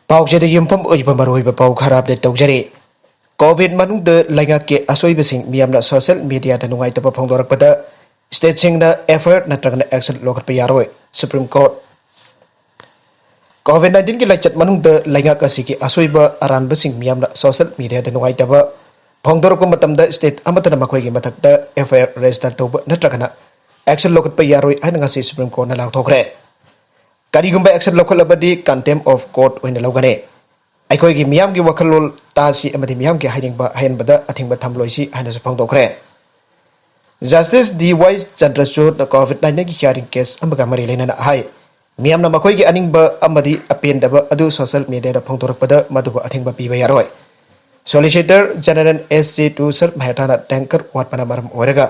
ꯄꯥꯎꯆꯦꯗ ꯌꯨꯝꯐꯝ ꯑꯣꯏꯕ ꯃꯔꯨꯑꯣꯏꯕ ꯄꯥꯎ ꯈꯔ ꯑꯞꯗꯦꯠ ꯇꯧꯖꯔꯤ꯫ ꯀꯣꯚꯤꯗ ꯃꯅꯨꯡꯗ ꯂꯩꯉꯥꯛꯀꯤ ꯑꯁꯣꯏꯕꯁꯤꯡ ꯃꯤꯌꯥꯝꯅ ꯁꯣꯁꯤꯌꯦꯜ ꯃꯤꯗꯤꯌꯥꯗ ꯅꯨꯡꯉꯥꯏꯇꯕ ꯐꯣꯡꯗꯣꯔꯛꯄꯗ ꯁ꯭ꯇꯦꯠꯁꯤꯡꯅ ꯑꯦꯐꯔꯠ ꯅꯠꯇ꯭ꯔꯒ ꯑꯦꯛꯁꯟ ꯂꯧꯈꯠꯄ ꯌꯥꯔꯣꯏ꯫ ꯁꯨꯄ꯭ꯔꯤꯝ ꯀꯣꯔꯠ ꯀꯣꯚꯤꯗ-19ꯒꯤ ꯂꯩꯆꯠ ꯃꯅꯨꯡꯗ ꯂꯩꯉꯥꯛ ꯑꯁꯤꯒꯤ ꯑꯁꯣꯏꯕ ꯑꯔꯥꯟꯕꯁꯤꯡ ꯃꯤꯌꯥꯝꯅ ꯁꯣꯁꯤꯌꯦꯜ ꯃꯤꯗꯤꯌꯥꯗ ꯅꯨꯡꯉꯥꯏꯇꯕ ꯐꯣꯡꯗꯣꯔꯛꯄ ꯃꯇꯝꯗ ꯁ꯭ꯇꯦꯠ ꯑꯃꯠꯇꯅ ꯃꯈꯣꯏꯒꯤ ꯃꯊꯛꯇ ꯑꯦꯐꯑꯥꯏꯑꯥꯔ ꯔꯦꯖꯤꯁꯇꯔ ꯇꯧꯕ ꯅꯠꯇ꯭ꯔꯒ ꯑꯦꯛꯁꯟ ꯂꯧꯈꯠꯄ ꯌꯥꯔꯣꯏ ꯍꯥꯏꯅ ꯉꯁꯤ ꯁꯨꯄ꯭ꯔꯤꯝ ꯀꯣꯔꯠꯅ ꯂꯥꯎꯊꯣꯛꯈ꯭ꯔꯦ꯫ ꯀꯔꯤꯒꯨꯝꯕ ꯑꯦꯛꯁꯟ ꯂꯧꯈꯠꯂꯕꯗꯤ ꯀꯟꯇꯦꯝ ꯑꯣꯐ ꯀꯣꯔꯠ ꯑꯣꯏꯅ ꯂꯧꯒꯅꯤ꯫ ꯑꯩꯈꯣꯏꯒꯤ ꯃꯤꯌꯥꯝꯒꯤ ꯋꯥꯈꯜꯂꯣꯟ ꯇꯥꯁꯤ ꯑꯃꯗꯤ ꯃꯤꯌꯥꯝꯒꯤ ꯍꯥꯏꯅꯤꯡꯕ ꯍꯥꯏꯍꯟꯕꯗ ꯑꯊꯤꯡꯕ ꯊꯝꯂꯣꯏꯁꯤ ꯍꯥꯏꯅꯁꯨ ꯐꯣꯡꯗꯣꯛꯈ꯭ꯔꯦ꯫ ꯖꯁꯇꯤꯁ ꯗꯤ.ꯋꯥꯏ. ꯆꯟꯗ꯭ꯔꯆꯨꯗꯅ ꯀꯣꯚꯤꯗ-19ꯒꯤ ꯍꯤꯌꯥꯔꯤꯡ ꯀꯦꯁ ꯑꯃꯒ ꯃꯔꯤ ꯂꯩꯅꯅ ꯍꯥꯏ ꯃꯤꯌꯥꯝꯅ ꯃꯈꯣꯏꯒꯤ ꯑꯅꯤꯡꯕ ꯑꯃꯗꯤ ꯑꯄꯦꯟꯗꯕ ꯑꯗꯨ ꯁꯣꯁꯤꯌꯦꯜ ꯃꯤꯗꯤꯌꯥꯗ ꯐꯣꯡꯗꯣꯔꯛꯄꯗ ꯃꯗꯨꯕꯨ ꯑꯊꯤꯡꯕ ꯄꯤꯕ ꯌꯥꯔꯣꯏ꯫ ꯁꯣꯂꯤꯁꯤꯇꯔ ꯖꯦꯅꯔꯦꯜ ꯑꯦꯁ.ꯖꯦ. ꯇꯨꯁꯥꯔ ꯃꯦꯍꯇꯥꯅ ꯇꯦꯡꯀꯔ ꯋꯥꯠꯄꯅ ꯃꯔꯝ ꯑꯣꯏꯔꯒ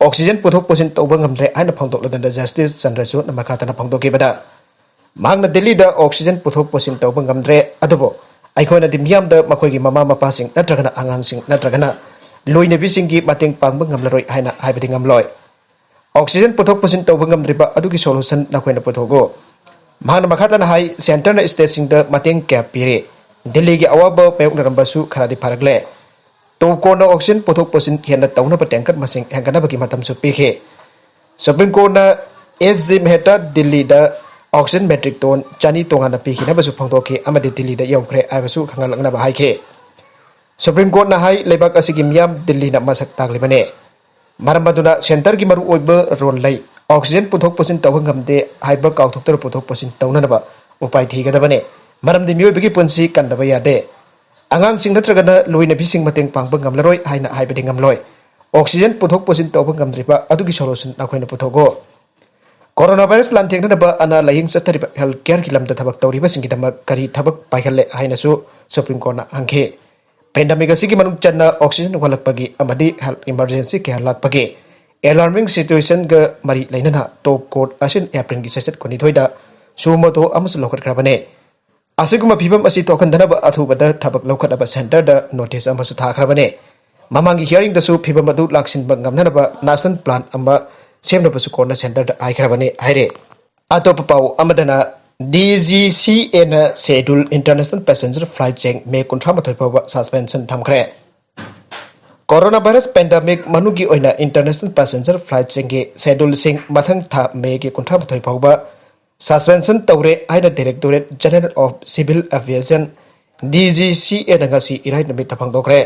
ꯑꯣꯛꯁꯤꯖꯦꯟ ꯄꯨꯊꯣꯛ ꯄꯨꯁꯤꯟ ꯇꯧꯕ ꯉꯝꯗ꯭ꯔꯦ ꯍꯥꯏꯅ ꯐꯣꯡꯗꯣꯛꯂꯗꯨꯅ ꯖꯁꯇꯤꯁ ꯆꯟꯗ꯭ꯔꯆꯨꯗꯅ ꯃꯈꯥ ꯇꯥꯅ ꯐꯣꯡꯗꯣꯛꯈꯤꯕꯗ ꯃꯍꯥꯛꯅ ꯗꯤꯜꯂꯤꯗ ꯑꯣꯛꯁꯤꯖꯦꯟ ꯄꯨꯊꯣꯛ ꯄꯨꯁꯤन ꯇꯧꯕ ꯉꯝꯗ꯭ꯔꯦ ꯑꯗꯨꯕꯨ ꯑꯩꯈꯣꯏꯅꯗꯤ ꯃꯤꯌꯥꯝꯗ ꯃꯈꯣꯏꯒꯤ ꯃꯃꯥ ꯃꯄꯥꯁꯤꯡ ꯅꯠꯇ꯭ꯔꯒ ꯑꯉꯥꯡꯁꯤꯡ ꯅꯠꯇ꯭ꯔꯒ ꯂꯣꯏꯅꯕꯤꯁꯤꯡꯒꯤ ꯃꯇꯦꯡ ꯄꯥꯡꯕ ꯉꯝꯂꯔꯣꯏ ꯍꯥꯏꯅ ꯍꯥꯏꯕꯗꯤ ꯉꯝꯂꯣꯏ꯫ ꯑꯣꯛꯁꯤꯖꯦꯟ ꯄꯨꯊꯣꯛ ꯄꯨꯁꯤन ꯇꯧꯕ ꯉꯝꯗ꯭ꯔꯤꯕ ꯑꯗꯨꯒꯤ ꯁꯣꯂꯨꯁꯟ ꯅꯈꯣꯏꯅ ꯄꯨꯊꯣꯛꯎ꯫ ꯃꯍꯥꯛꯅ ꯃꯈꯥ ꯇꯥꯅ ꯍꯥꯏ ꯁꯦꯟꯇꯔꯅ ꯁ꯭ꯇꯦꯠꯁꯤꯡꯗ ꯃꯇꯦꯡ ꯀꯌꯥ ꯄꯤꯔꯤ꯫ ꯗꯤꯜꯂꯤꯒꯤ ꯑꯋꯥꯕ ꯃꯥꯌꯣꯛꯅꯔꯝꯕꯁꯨ ꯈꯔꯗꯤ ꯐꯔꯛꯂꯦ꯫ ꯇꯨꯡ ꯀꯣꯟꯅ ꯑꯣꯛꯁꯤꯖꯦꯟ ꯄꯨꯊꯣꯛ ꯄꯨꯁꯤन ꯍꯦꯟꯅ ꯇꯧꯅꯕ ꯇꯦꯡꯀꯔ ꯃꯁꯤꯡ ꯍꯦꯟꯒꯠꯅꯕꯒꯤ ꯃꯇꯝꯁꯨ ꯄꯤꯈꯤ꯫ Supreme court S J. Mehta Delhi oxygen metric tonne 200 तोंगाना पीखिनबसु फोंदोखि अमदि दिल्ली यौख्रे आइबसु खंगलकनबा हाइखे। सुप्रीम कोर्ट हाई लेबाक असिगी मियाम दिल्ली मसक ताग्लिबने मरम अदुना सेंटर की मरु ओइब रोल लै ऑक्सीजन पुथोक पुसिन तौब ngमदे हाइब काउथोक्तर पुथोक पुसिन तौननबा उपाय थीगदबने मरमदि मियोइबगी पुंसी कन्दबा यादे आंगांसिंग नत्रगना लोइनबिसिंग मतेंग पांगबा ngमलरोय हाइना हाइबदि ngमलोय। ऑक्सीजन पुथोक पुसिन तौब ngमद्रिबा अदुगी सोल्यूशन नखोइना पुथोगो। कोरोना वायरस लांथेंगनबा अना लाइंग चतरिबा हेल्थ केयर की लमदा थबक तौरिबसिंगिदमक करी थबक पाइखले हाइनसु सुप्रीम कोर्ट आंखे। पेंडेमिक असिगी मनुंग चन्ना ऑक्सीजन वलकपगी अमदि हेल्थ इमरजेंसी के लाकपगी एलार्मिंग सिचुएशन ग मरी लेनना टॉप कोर्ट असिन एप्रिल की सचत कोनिथोइदा सुमोतो अमस लोकटख्रबने असिगुम फिबम असि तोखनदनब अथुबदा थबक लौखनब सेंटर द नोटिस अमसु थाखरबने ममांगी हियरिंग दसु फिबम अदु लाक्सिनब ngमननब नेशनल प्लान अमा सेमनबसु कोर्ट सेंटर द आइखरबने हाइरे। अतोप पाउ अमदना DGCA न शेड्यूल इंटरनेशनल पैसेंजर फ्लाइट चेंग मे 38 फाउबा सस्पेंशन थमखरे। कोरोना वायरस पेंडेमिक मनुगी ओइना इंटरनेशनल पैसेंजर फ्लाइट चेंग के शेड्यूल सिंग मथंग था मे के 38 फाउबा सस्पेंशन तौरे आइना directorate general of civil aviation DGCA न ngasi इराइ नमित फंगदोखरे।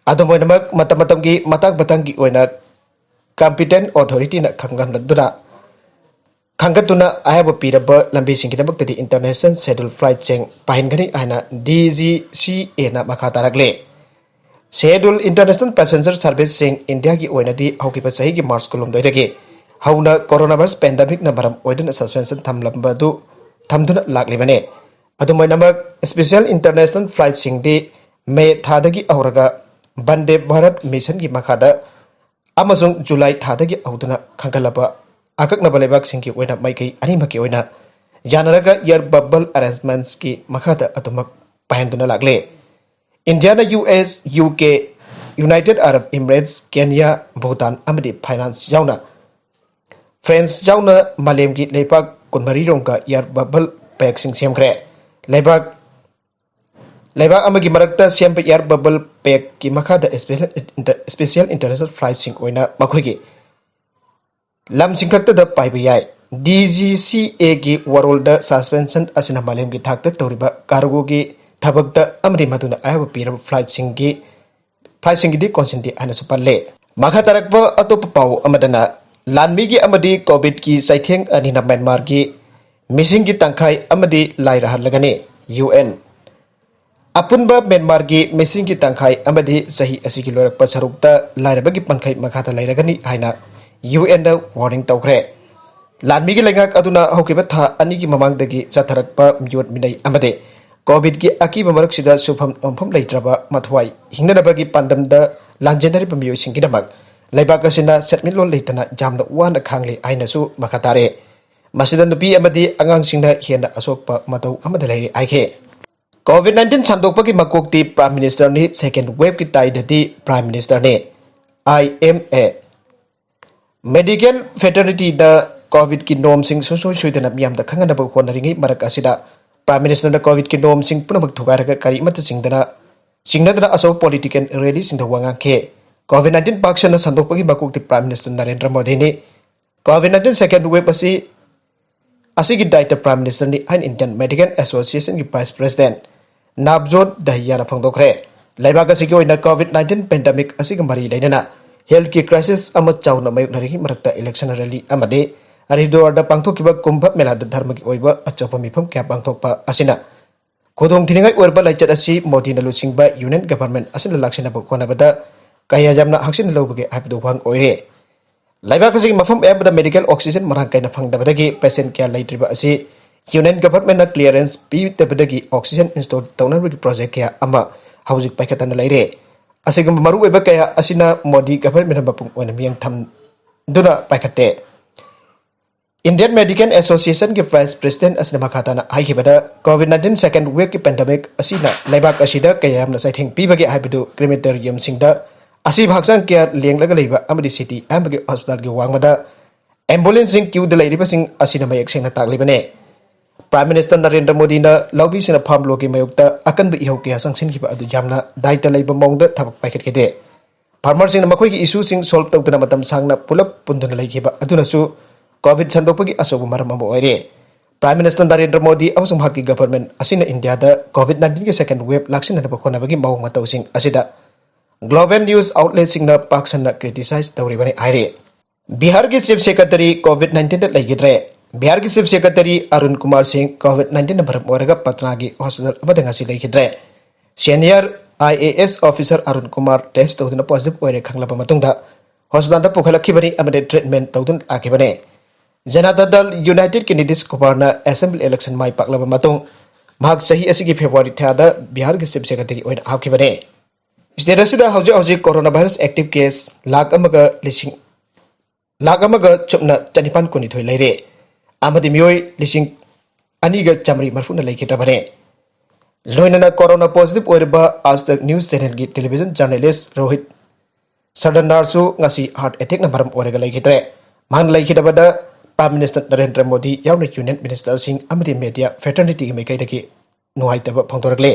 अदुमोइनमक मतमतमगी मतंग ओइना कॉम्पिटेंट अथॉरिटी न खंगतुना आयब पीरब लंबी सिंगिदमक्तदी इंटरनेशनल शेड्यूल फ्लाइट चेंग पाहिनगनी आइना DGCA न मखा तारगले। शेड्यूल इंटरनेशनल पैसेंजर सर्विस सिंग इंडिया की ओइनदी हौकिबा सही की मार्च कुलुमदोइदगी हौना कोरोना वायरस पेंडेमिक न मरम ओइदना सस्पेंशन थमलंबदु थमदुना लाक्लिबने। अदुमोइनमक स्पेशल इंटरनेशनल फ्लाइट सिंगदी मे थादगी औरगा वंदे भारत मिशन की मखादा अमसुंग जुलाई थादगी औदुना खंगलबा अकक्नबा लेबाकसिंगी ओइना माइकई अनिमकी ओइना यानरगा एयर बबल अरेंजमेंट्स की मखादा अदुमक पाहनदुना लागले। इंडिया न US, UK, united Arab emirates, Kenya, Bhutan अमदी फाइनेंस याउना फ्रांस याउना मालेम की लेबाक 13 रोंगा एयर बबल पैक्सिंग सेमखरे। लेबाक अमगी मरक्ता सेमप एयर बबल पैक की मखादा स्पेशल इंटरनेशनल फ्लाइट सिंग ओइना मखोइगी लमसिंगखक्तदा पाइबा याय। DGCA की वरोल्ड सस्पेंशन असिना मालेम की थाकता तौरिबा कार्गो की थबकता अमदी मदुना आयब पीरब फ्लाइट सिंगी कॉन्सेंटी आना सुपल्ले। मखा तरकबा अतोप पाउ अमदना लानमी की अमदी कोविड की चाइथेंग अनिना म्यांमार की मिसिंग की तंखाई अमदी लाइरहलगने UN अपुनबा म्यांमार की मिसिंग की तंखाई अमदी सही असिगी लोरकपा सरुकता लाइरबगी पंखाई मखाता लाइरगनी हाइना UN दा वार्निंग तौखरे। लानमी की लेंगाक अदुना हौकिबा था अनी की ममांगदगी चथरकपा मियोट मिनई अमदे कोविड की अकीबा मरक्सिदा सुफम ओंफम लेत्रबा मथवाई हिंगनबगी पांदमदा लांजेनरिबा मियोइसिंगिदमक लेबाक असिना सेटमिलोन लेतना जामना वाना खांगले आइनसु मखातारे मसिदा नुपी अमदी आंगांसिंगना हेना असोकपा मतौ अमदा लेरि आइखे। कोविड-19 संदोकपगी मकोकती प्राइम मिनिस्टर नि सेकेंड वेव की ताइददी प्राइम मिनिस्टर ने IMA medical fraternity the Covid की norm Singh सुसोई सुइदना मियामदा खंगनबा होनरिंगै मरक असिदा Prime Minister na COVID ki nom sing punamak thugairaga kari mata singnadana aso political rally sing wanga ke COVID-19 paksana sandokpagi makukti Prime Minister Narendra Modi ni COVID-19 second wave asigi daita Prime Minister ni Indian Medical Association ki Vice President Navjot Dahiya na phangdokre laibak asigi oina COVID-19 pandemic asigi mari lainana health care crisis amat chawna mayuknari marakta election rally amade Haridwar da pangthokkiba kumbha mela da dharma ki oiba achopa mifam kya pangthokpa asina Kodong thiningai oirba laichat asi Modi na luchingba union government asina laksina ba khonabada kaya jamna haksin lobage habdu wang oire laibak asigi mafam ayabada medical oxygen marang kaina phangdabadagi patient kya laitriba asi union government na clearance pi tabadagi oxygen install tawnabagi project kya ama hauzik paikatana laire asigi maru oiba kaya asina Modi government na bapung oina miyang tham duna paikate Indian Medical Association ki Vice President asna makhatana haikibada COVID-19 second wave ki pandemic asina laibak asida kayamna saithing pibagi haibadu crematorium singda asi bhaksang kya lenglaga leiba amadi city ambagi hospital ki wangmada ambulance sing queue de leiriba sing asina mayak singna taklibane Prime Minister Narendra Modi na lawbi sina pham logi mayukta akan bi ihau kya sangsin kiba adu jamna daita leiba mongda thabak paikhet kede farmer sing na makoi ki issue sing solve tawdana matam sangna pulap punduna leikiba aduna su COVID sandokpagi asobu maram amo oire Prime Minister Narendra Modi amasung bhaki government asina India da COVID-19 ki second wave laksina na bakhona bagi maung matau sing asida global news outlet sing na paksan na criticize tawri bani aire Bihar ki chief secretary COVID-19 da laigidre Bihar ki chief secretary Arun Kumar Singh COVID-19 na maram oraga Patna gi hospital amada ngasi laigidre senior IAS officer Arun Kumar test tawduna positive oire khanglaba matungda hospital da pukhalakibani amade treatment tawdun akibane Janata Dal United Candidates Kubarna Assembly Election Mai Paklaba Matung Mahak Sahi Asigi February Thada Bihar ki Chief Secretary oina hakibane State asida hauji coronavirus active case lakh amaga chupna chanifan kuni thoi leire amadi mioi lising aniga chamri marfuna leikhitabane loinana corona positive oirba Aaj News Channel ki television journalist Rohit Sardarnasu ngasi heart attack na maram orega leikhitre man leikhitabada Prime Minister Narendra Modi yauna Union Minister sing amadi media fraternity ki mekai daki nuhaitaba phangtorakle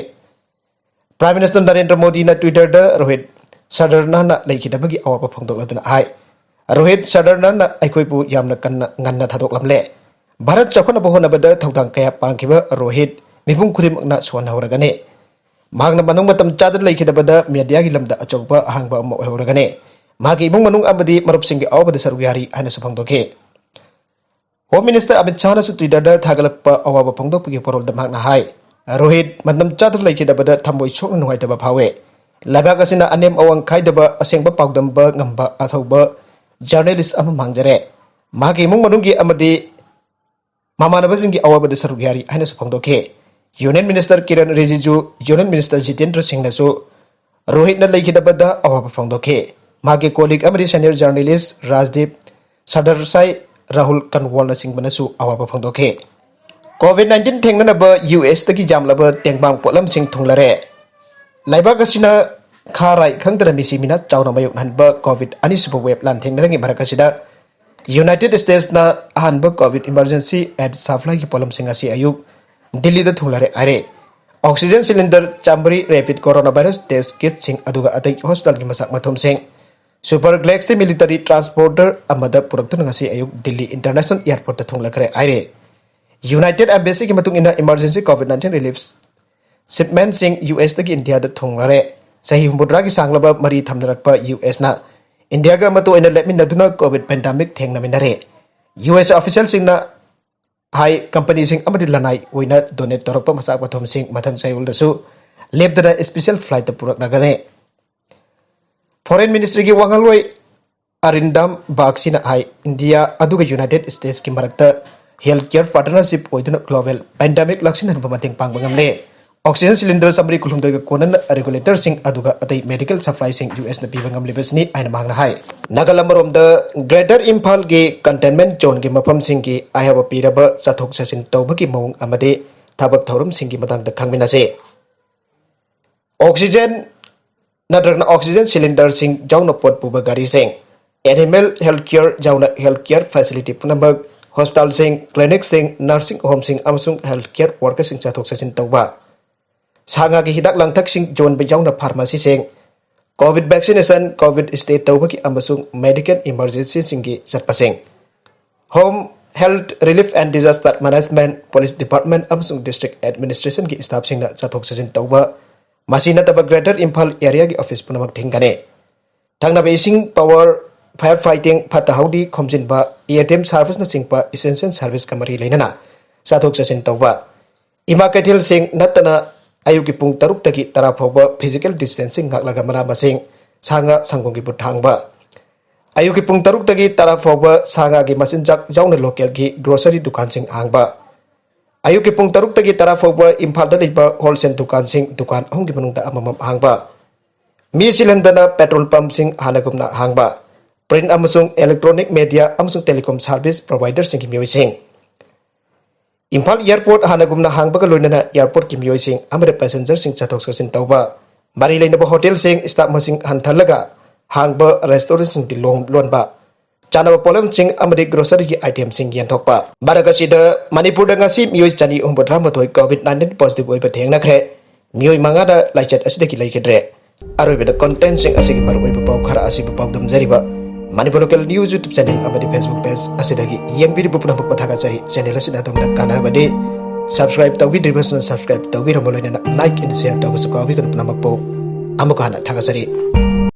Prime Minister Narendra Modi na Twitter da Rohit Sardarna na leikhitabagi awapa phangtokladuna ai Rohit Sardarna na aikhoipu yamna kanna nganna thadoklamle Bharat chakhona bahonabada thaudang kaya pangkiba Rohit mibung khudimakna suan horagane magna manung matam chadar leikhitabada media gi lamda achokba ahangba mo horagane magi ibung manung amadi marup singgi awbada sarugari hana saphangdoke Home Minister Amit Shah na sa Twitter da thagalakpa awaba phangdokpagi porol da magna hai Rohit matam chadar leikhitabada thamboy chokna nungaitaba phawe labak asina anem awang khaidaba asengba pawdamba ngamba athauba journalist ama mangjare magi imung manunggi amadi mamanabasinggi awabada sarugari hana saphangdoke Union Minister Kiran Rijiju Union Minister Jitendra Singh na so Rohit na leikhitabada awaba phangdoke magi colleague amadi senior journalist Rajdeep Sadarsai Rahul Kanwal na singbana su awaba phangdoke COVID-19 thengnanaba US tagi jamlaba tengbang polam sing thunglare laibak asina kharai khangdara misi mina chawna mayuk hanba COVID anisuba web lan thengnarangi barakasida United States na ahanba COVID emergency aid supply ki polam sing asi ayuk Delhi da thunglare are oxygen cylinder chambri rapid coronavirus test kit sing aduga atai hospital ki masak mathum sing Super Galaxy military transporter amada puraktu ngasi ayuk Delhi International Airport ta thunglakre aire United Embassy ki matung ina emergency COVID-19 relief shipment sing US tagi India da thunglare sahi humbudra ki sanglaba mari thamnarakpa US na India ga matu ina lepmin naduna COVID pandemic thengna minare US official sing na high company sing amadi lanai oina donate torokpa masak pathum sing mathang sayul dasu lebdana special flight ta purak nagane Foreign Ministry ki wangaloi Arindam Bagsina hai India aduga United States ki marakta healthcare partnership oiduna global pandemic laksin han pamating pangbangamle oxygen cylinder samri kulumdoi ka konan regulator sing aduga atai medical supply sing US na pibangam lebesni aina mangna hai Nagalamrom da Greater Imphal ki containment zone ki mafam sing ki ayaba piraba sathok sasin tawbagi maung amade thabak thorum sing ki matang da khangminase oxygen nadragna oxygen cylinder sing jauna pot puba gari sing animal healthcare jauna healthcare facility punambag hospital sing, clinic sing, nursing home sing amasung healthcare worker sing chathok chasin tawba. Sanga gi hidak langthak sing jon be yauna pharmacy sing COVID vaccination, COVID state tawba ki amasung medical emergency sing gi satpasing. Home Health Relief and Disaster Management, Police Department amasung District Administration ki staff sing na chathok chasin tawba. Masina taba Greater Imphal area ki office punamak thingkane. Thangna basing power firefighting Patahaudi Komjinba ATM service na singpa essential service kamari lenana sathok chasin tawba. Ima Katil Singh natana ayuki pung taruk taki tara phawba physical distancing ngak laga mana masing sanga sanggongi buthangba. Ayuki pung taruk taki tara phawba sanga gi masinjak jauna local gi grocery dukan sing angba. Ayuki pung taruk taki tara phawba Imphal da liba wholesale dukan sing dukan ahong gi manungda amamam angba. Mi silandana petrol pump sing hanagumna hangba. Print amasung electronic media amasung telecom service provider sing kimiyoi sing. Imphal airport hanagumna hangba ka loinana airport kimiyoi sing amada passenger sing chathok chasin tawba. Mari leinaba hotel sing staff masing hanthalaga hangba restaurant sing dilong lonba. Chanaba polam sing amadi grocery ki item sing yanthokpa. Baragasida Manipur da ngasi miyoi chani umbodra COVID-19 positive oiba thengna khre. Miyoi mangada laichat asida ki laikedre. Aroi content sing asigi marwai bapau khara asigi bapau damjariba Manipur Local News YouTube channel amadi Facebook page asidagi yengbiri bupuna pathaga chari channel asina domda kanarbade subscribe tawbi subscribe tawbi ramolena like and share tawbasu kawi kan punamakpo amukana thaga chari